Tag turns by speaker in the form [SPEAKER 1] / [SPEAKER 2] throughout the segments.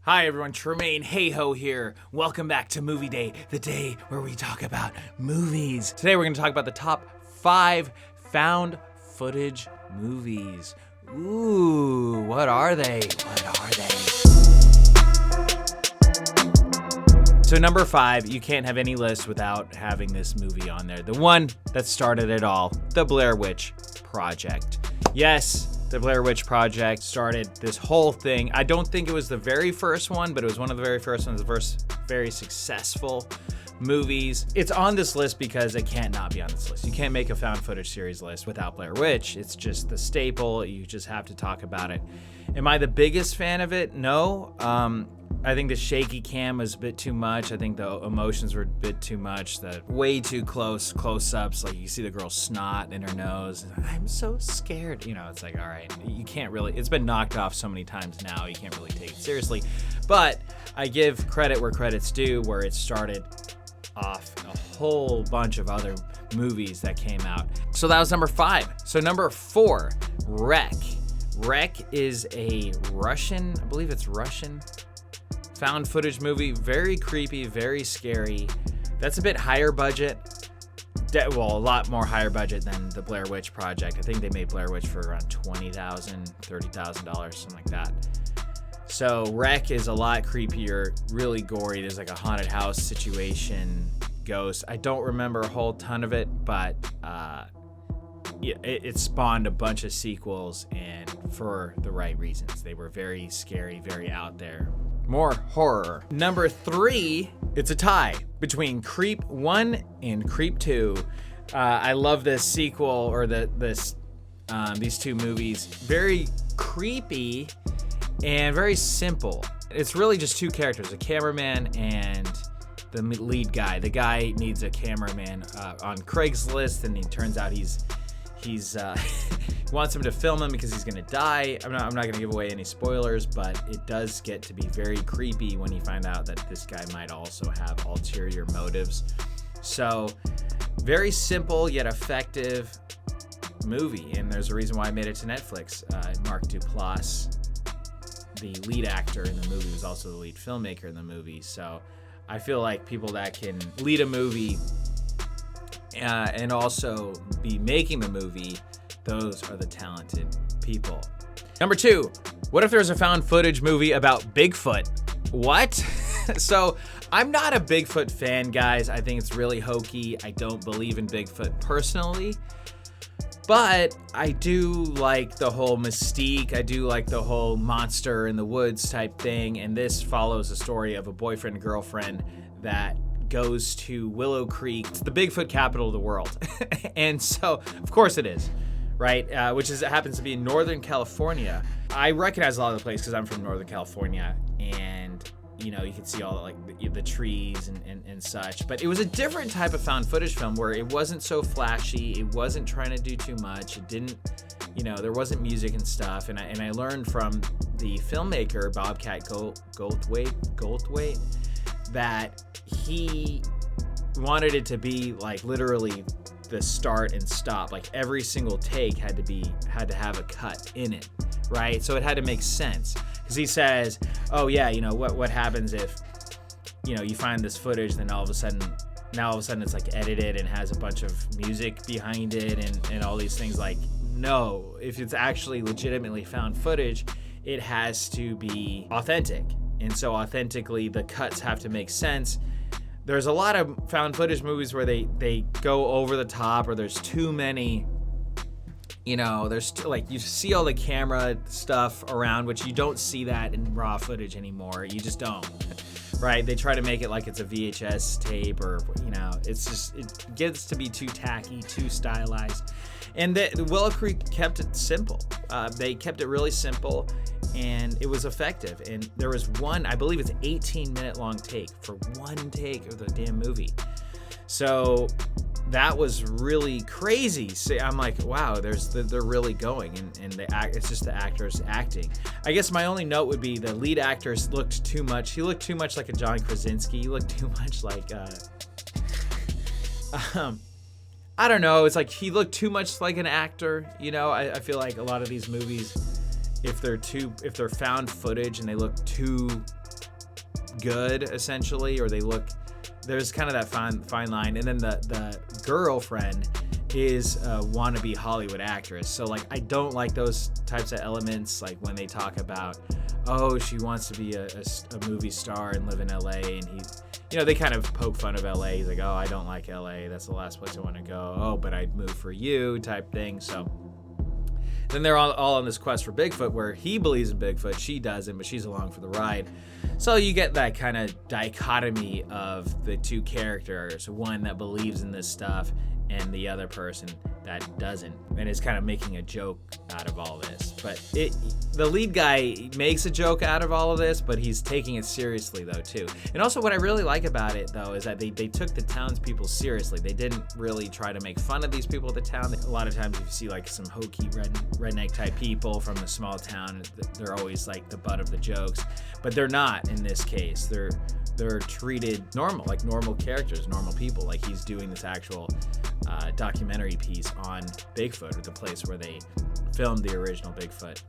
[SPEAKER 1] Hi everyone, Tremaine Hey-Ho here. Welcome back to Movie Day, the day where we talk about movies. Today we're going to talk about the top 5 found footage movies. Ooh, what are they? So number 5, you can't have any list without having this movie on there. The one that started it all, the Blair Witch Project. Yes, the Blair Witch Project started this whole thing. I don't think it was the very first one, but it was one of the very first ones, the first very successful movies. It's on this list because it can't not be on this list. You can't make a found footage series list without Blair Witch. It's just the staple. You just have to talk about it. Am I the biggest fan of it? No. I think the shaky cam was a bit too much. I think the emotions were a bit too much. The way too close-ups, like you see the girl's snot in her nose. I'm so scared. You know, it's like, all right, you can't really, it's been knocked off so many times now, you can't really take it seriously. But I give credit where credit's due, where it started off a whole bunch of other movies that came out. So that was number 5. So number 4, Wreck. Wreck is a Russian, I believe it's Russian, found footage movie. Very creepy, very scary. That's a bit higher budget. Well, a lot more higher budget than the Blair Witch Project. I think they made Blair Witch for around $20,000, $30,000, something like that. So Wreck is a lot creepier, really gory. There's like a haunted house situation, ghost. I don't remember a whole ton of it, but it spawned a bunch of sequels, and for the right reasons. They were very scary, very out there. More horror. Number 3, it's a tie between Creep 1 and Creep 2. I love this sequel, or these two movies. Very creepy and very simple. It's really just two characters, a cameraman and the lead guy. The guy needs a cameraman on Craigslist, and it turns out he's wants him to film him because he's gonna die. I'm not gonna give away any spoilers, but it does get to be very creepy when you find out that this guy might also have ulterior motives. So very simple yet effective movie, and there's a reason why I made it to Netflix. Mark Duplass, the lead actor in the movie, was also the lead filmmaker in the movie. So I feel like people that can lead a movie and also be making the movie, those are the talented people. Number 2, what if there's a found footage movie about Bigfoot? What? So I'm not a Bigfoot fan, guys. I think it's really hokey. I don't believe in Bigfoot personally, but I do like the whole mystique. I do like the whole monster in the woods type thing. And this follows the story of a boyfriend and girlfriend that goes to Willow Creek. It's the Bigfoot capital of the world. And so, of course it is, right? It happens to be in Northern California. I recognize a lot of the place because I'm from Northern California, and you know, you can see all the trees and such. But it was a different type of found footage film where it wasn't so flashy. It wasn't trying to do too much. It didn't, there wasn't music and stuff. And I learned from the filmmaker, Bobcat Goldthwait, that he wanted it to be like literally the start and stop. Like every single take had to have a cut in it, right? So it had to make sense, because he says, oh yeah, what happens if you find this footage, then all of a sudden it's like edited and has a bunch of music behind it and all these things. Like, no, if it's actually legitimately found footage, it has to be authentic. And so authentically, the cuts have to make sense. There's a lot of found footage movies where they go over the top, or there's too many, like you see all the camera stuff around, which you don't see that in raw footage anymore. You just don't, right? They try to make it like it's a VHS tape, or, it gets to be too tacky, too stylized. And the Willow Creek kept it simple. They kept it really simple, and it was effective. And there was one, I believe it's an 18-minute long take for one take of the damn movie. So that was really crazy. So I'm like, wow, they're really going, and it's just the actors acting. I guess my only note would be the lead actors looked too much. He looked too much like a John Krasinski. He looked too much like I don't know. It's like he looked too much like an actor. I feel like a lot of these movies, if they're found footage and they look too good, essentially, or they look, there's kind of that fine line. And then the girlfriend is a wannabe Hollywood actress. So like, I don't like those types of elements, like when they talk about, oh, she wants to be a movie star and live in LA, and they kind of poke fun of LA. He's like, oh, I don't like LA, that's the last place I want to go. Oh, but I'd move for you, type thing. So then they're all on this quest for Bigfoot, where he believes in Bigfoot, she doesn't, but she's along for the ride. So you get that kind of dichotomy of the two characters, one that believes in this stuff and the other person that doesn't, and is kind of making a joke out of all this. But the lead guy makes a joke out of all of this, but he's taking it seriously though too. And also what I really like about it though is that they took the townspeople seriously. They didn't really try to make fun of these people at the town. A lot of times you see like some hokey redneck type people from a small town, they're always like the butt of the jokes, but they're not in this case. They're treated normal, like normal characters, normal people. Like he's doing this actual documentary piece on Bigfoot, or the place where they filmed the original Bigfoot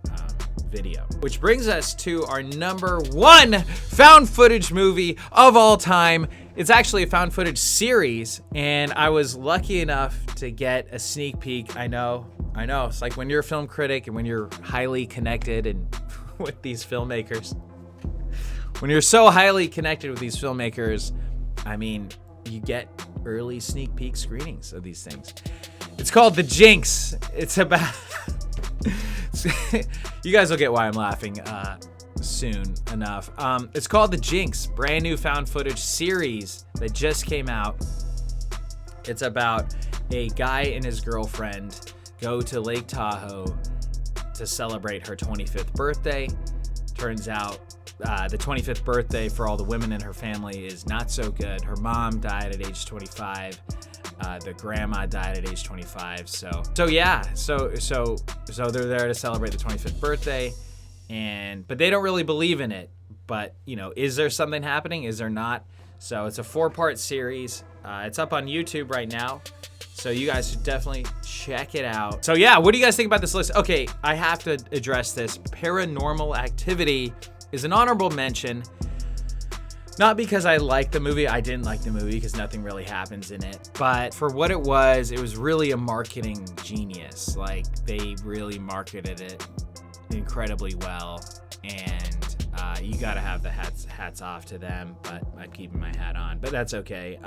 [SPEAKER 1] video. Which brings us to our number 1 found footage movie of all time. It's actually a found footage series, and I was lucky enough to get a sneak peek. I know. It's like when you're a film critic and when you're highly connected and with these filmmakers. When you're so highly connected with these filmmakers, I mean, you get early sneak peek screenings of these things. It's called The Jinx. It's about... You guys will get why I'm laughing soon enough. It's called The Jinx, brand new found footage series that just came out. It's about a guy and his girlfriend go to Lake Tahoe to celebrate her 25th birthday. Turns out the 25th birthday for all the women in her family is not so good. Her mom died at age 25. The grandma died at age 25. So they're there to celebrate the 25th birthday, but they don't really believe in it. But is there something happening? Is there not? So it's a 4-part series. It's up on YouTube right now, so you guys should definitely check it out. So yeah, what do you guys think about this list? Okay, I have to address this. Paranormal Activity is an honorable mention. Not because I like the movie. I didn't like the movie because nothing really happens in it. But for what it was really a marketing genius. Like, they really marketed it incredibly well. And you gotta have the hats off to them. But I'm keeping my hat on. But that's okay.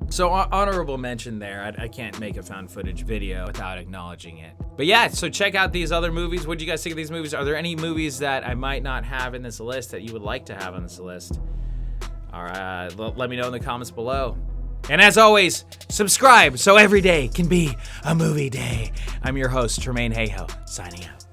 [SPEAKER 1] So honorable mention there. I can't make a found footage video without acknowledging it. But yeah, so check out these other movies. What do you guys think of these movies? Are there any movies that I might not have in this list that you would like to have on this list? All right, let me know in the comments below. And as always, subscribe so every day can be a movie day. I'm your host, Tremaine Hayhoe, signing out.